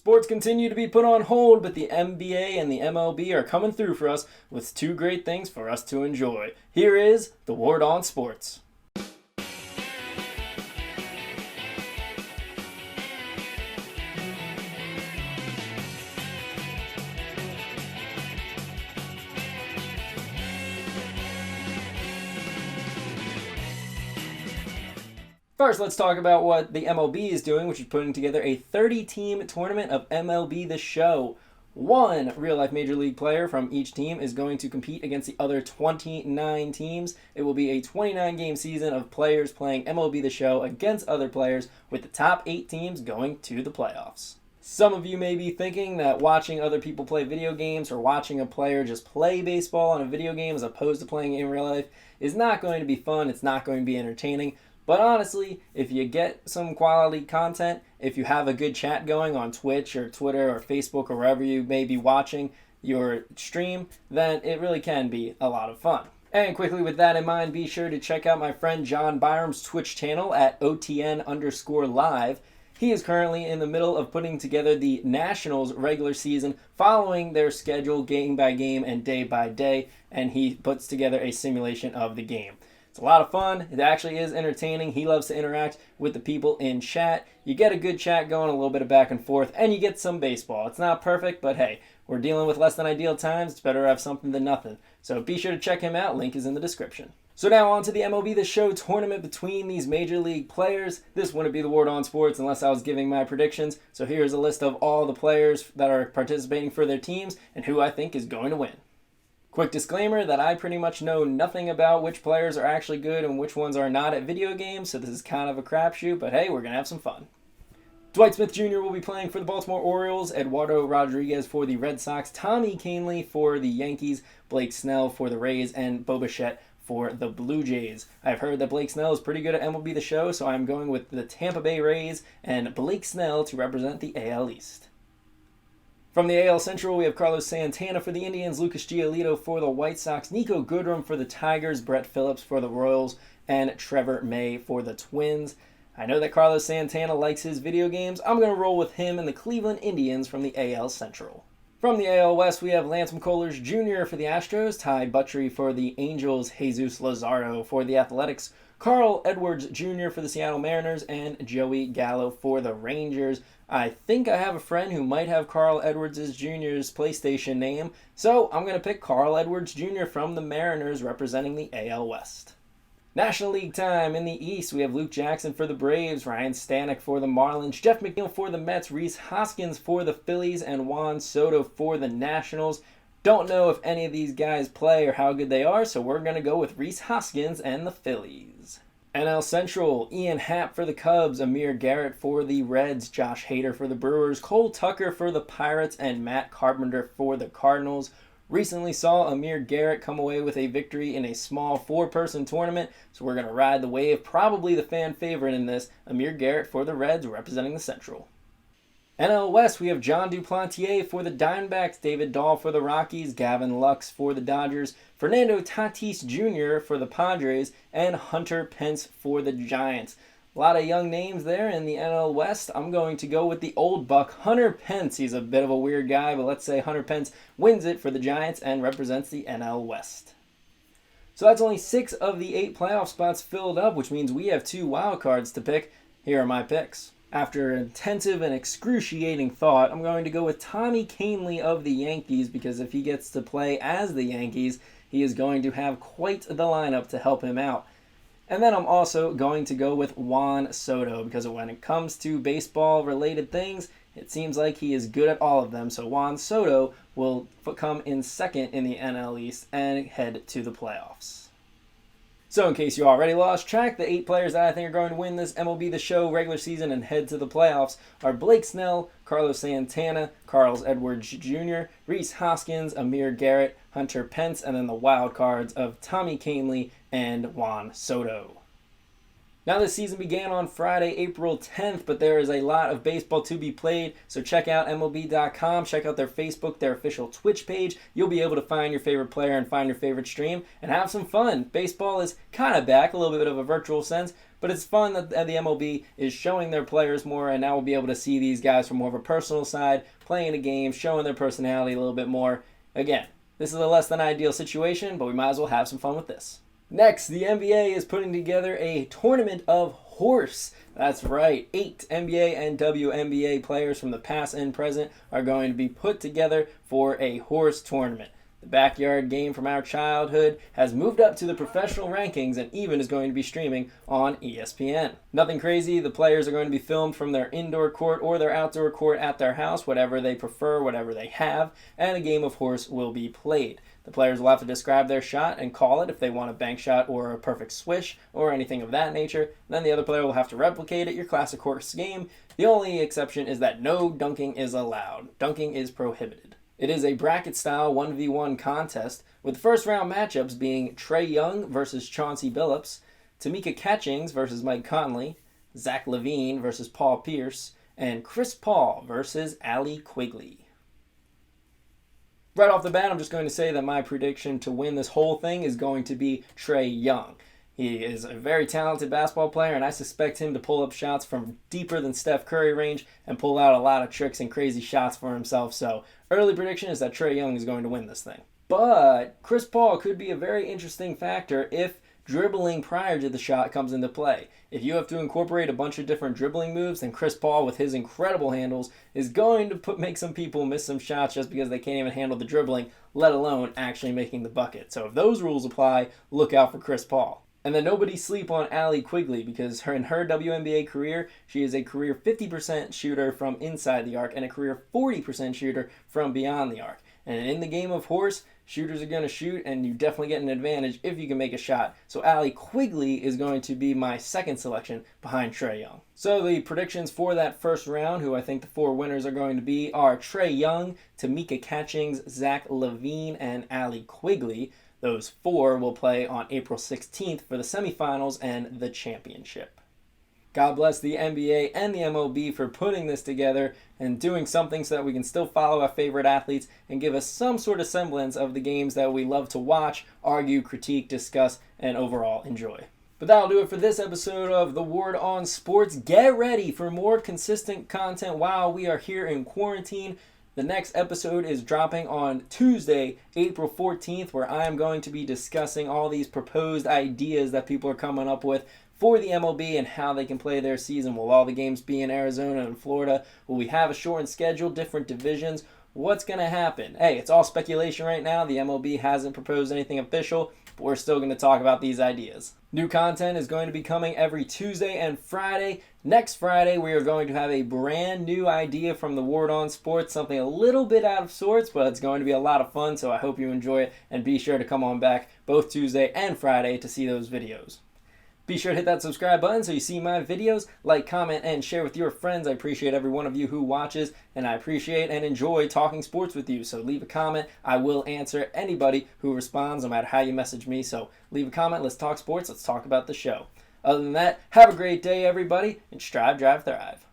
Sports continue to be put on hold, but the NBA and the MLB are coming through for us with two great things for us to enjoy. Here is the Word on Sports. First, let's talk about what the MLB is doing, which is putting together a 30-team tournament of MLB The Show. One real-life Major League player from each team is going to compete against the other 29 teams. It will be a 29-game season of players playing MLB The Show against other players, with the top 8 teams going to the playoffs. Some of you may be thinking that watching other people play video games or watching a player just play baseball on a video game as opposed to playing it in real life is not going to be fun, it's not going to be entertaining. But honestly, if you get some quality content, if you have a good chat going on Twitch or Twitter or Facebook or wherever you may be watching your stream, then it really can be a lot of fun. And quickly with that in mind, be sure to check out my friend John Byram's Twitch channel at OTN_live. He is currently in the middle of putting together the Nationals regular season, following their schedule game by game and day by day, and he puts together a simulation of the game. It's a lot of fun. It actually is entertaining. He loves to interact with the people in chat. You get a good chat going, a little bit of back and forth, and you get some baseball. It's not perfect, but hey, we're dealing with less than ideal times. It's better to have something than nothing. So be sure to check him out. Link is in the description. So now on to the MLB The Show tournament between these Major League players. This wouldn't be the Word on Sports unless I was giving my predictions. So here's a list of all the players that are participating for their teams and who I think is going to win. Quick disclaimer that I pretty much know nothing about which players are actually good and which ones are not at video games, so this is kind of a crapshoot, but hey, we're going to have some fun. Dwight Smith Jr. will be playing for the Baltimore Orioles, Eduardo Rodriguez for the Red Sox, Tommy Kahnle for the Yankees, Blake Snell for the Rays, and Bo Bichette for the Blue Jays. I've heard that Blake Snell is pretty good at MLB The Show, so I'm going with the Tampa Bay Rays and Blake Snell to represent the AL East. From the AL Central, we have Carlos Santana for the Indians, Lucas Giolito for the White Sox, Nico Goodrum for the Tigers, Brett Phillips for the Royals, and Trevor May for the Twins. I know that Carlos Santana likes his video games. I'm going to roll with him and the Cleveland Indians from the AL Central. From the AL West, we have Lance McCullers Jr. for the Astros, Ty Buttrey for the Angels, Jesus Luzardo for the Athletics, Carl Edwards Jr. for the Seattle Mariners, and Joey Gallo for the Rangers. I think I have a friend who might have Carl Edwards Jr.'s PlayStation name, so I'm going to pick Carl Edwards Jr. from the Mariners representing the AL West. National League time. In the East, we have Luke Jackson for the Braves, Ryan Stanek for the Marlins, Jeff McNeil for the Mets, Rhys Hoskins for the Phillies, and Juan Soto for the Nationals. Don't know if any of these guys play or how good they are, so we're going to go with Rhys Hoskins and the Phillies. NL Central, Ian Happ for the Cubs, Amir Garrett for the Reds, Josh Hader for the Brewers, Cole Tucker for the Pirates, and Matt Carpenter for the Cardinals. Recently saw Amir Garrett come away with a victory in a small 4-person tournament, so we're going to ride the wave. Probably the fan favorite in this, Amir Garrett for the Reds representing the Central. NL West, we have John Duplantier for the Diamondbacks, David Dahl for the Rockies, Gavin Lux for the Dodgers, Fernando Tatis Jr. for the Padres, and Hunter Pence for the Giants. A lot of young names there in the NL West. I'm going to go with the old buck, Hunter Pence. He's a bit of a weird guy, but let's say Hunter Pence wins it for the Giants and represents the NL West. So that's only 6 of the 8 playoff spots filled up, which means we have 2 wild cards to pick. Here are my picks. After intensive and excruciating thought, I'm going to go with Tommy Kahnle of the Yankees, because if he gets to play as the Yankees, he is going to have quite the lineup to help him out. And then I'm also going to go with Juan Soto, because when it comes to baseball-related things, it seems like he is good at all of them. So Juan Soto will come in second in the NL East and head to the playoffs. So in case you already lost track, the 8 players that I think are going to win this MLB The Show regular season and head to the playoffs are Blake Snell, Carlos Santana, Carl Edwards Jr., Rhys Hoskins, Amir Garrett, Hunter Pence, and then the wild cards of Tommy Kahnle and Juan Soto. Now, this season began on Friday, April 10th, but there is a lot of baseball to be played, so check out MLB.com, check out their Facebook, their official Twitch page. You'll be able to find your favorite player and find your favorite stream and have some fun. Baseball is kind of back, a little bit of a virtual sense, But it's fun that the MLB is showing their players more, and now we'll be able to see these guys from more of a personal side, playing a game, showing their personality a little bit more. Again, this is a less than ideal situation, but we might as well have some fun with this. Next, the NBA is putting together a tournament of horse. That's right, 8 NBA and WNBA players from the past and present are going to be put together for a horse tournament. The backyard game from our childhood has moved up to the professional rankings and even is going to be streaming on ESPN. Nothing crazy, the players are going to be filmed from their indoor court or their outdoor court at their house, whatever they prefer, whatever they have, and a game of horse will be played. The players will have to describe their shot and call it if they want a bank shot or a perfect swish or anything of that nature. Then the other player will have to replicate it, your classic horse game. The only exception is that no dunking is allowed. Dunking is prohibited. It is a bracket-style 1v1 contest, with the first round matchups being Trae Young versus Chauncey Billups, Tamika Catchings versus Mike Conley, Zach LaVine versus Paul Pierce, and Chris Paul versus Allie Quigley. Right off the bat, I'm just going to say that my prediction to win this whole thing is going to be Trae Young. He is a very talented basketball player, and I suspect him to pull up shots from deeper than Steph Curry range and pull out a lot of tricks and crazy shots for himself. So, early prediction is that Trae Young is going to win this thing. But Chris Paul could be a very interesting factor if dribbling prior to the shot comes into play. If you have to incorporate a bunch of different dribbling moves, then Chris Paul, with his incredible handles, is going to make some people miss some shots just because they can't even handle the dribbling, let alone actually making the bucket. So if those rules apply, look out for Chris Paul. And then nobody sleep on Allie Quigley, because in her WNBA career, she is a career 50% shooter from inside the arc and a career 40% shooter from beyond the arc. And in the game of horse, shooters are going to shoot, and you definitely get an advantage if you can make a shot. So Allie Quigley is going to be my second selection behind Trae Young. So the predictions for that first round, who I think the 4 winners are going to be, are Trae Young, Tamika Catchings, Zach LaVine, and Allie Quigley. Those 4 will play on April 16th for the semifinals and the championship. God bless the NBA and the MLB for putting this together and doing something so that we can still follow our favorite athletes and give us some sort of semblance of the games that we love to watch, argue, critique, discuss, and overall enjoy. But that'll do it for this episode of The Word on Sports. Get ready for more consistent content while we are here in quarantine. The next episode is dropping on Tuesday, April 14th, where I am going to be discussing all these proposed ideas that people are coming up with for the MLB and how they can play their season. Will all the games be in Arizona and Florida? Will we have a shortened schedule, different divisions? What's going to happen? Hey, it's all speculation right now. The MLB hasn't proposed anything official, but we're still going to talk about these ideas. New content is going to be coming every Tuesday and Friday. Next Friday, we are going to have a brand new idea from the Word on Sports, something a little bit out of sorts, but it's going to be a lot of fun, so I hope you enjoy it, and be sure to come on back both Tuesday and Friday to see those videos. Be sure to hit that subscribe button so you see my videos, like, comment, and share with your friends. I appreciate every one of you who watches, and I appreciate and enjoy talking sports with you. So leave a comment. I will answer anybody who responds, no matter how you message me. So leave a comment. Let's talk sports. Let's talk about the show. Other than that, have a great day, everybody, and strive, drive, thrive.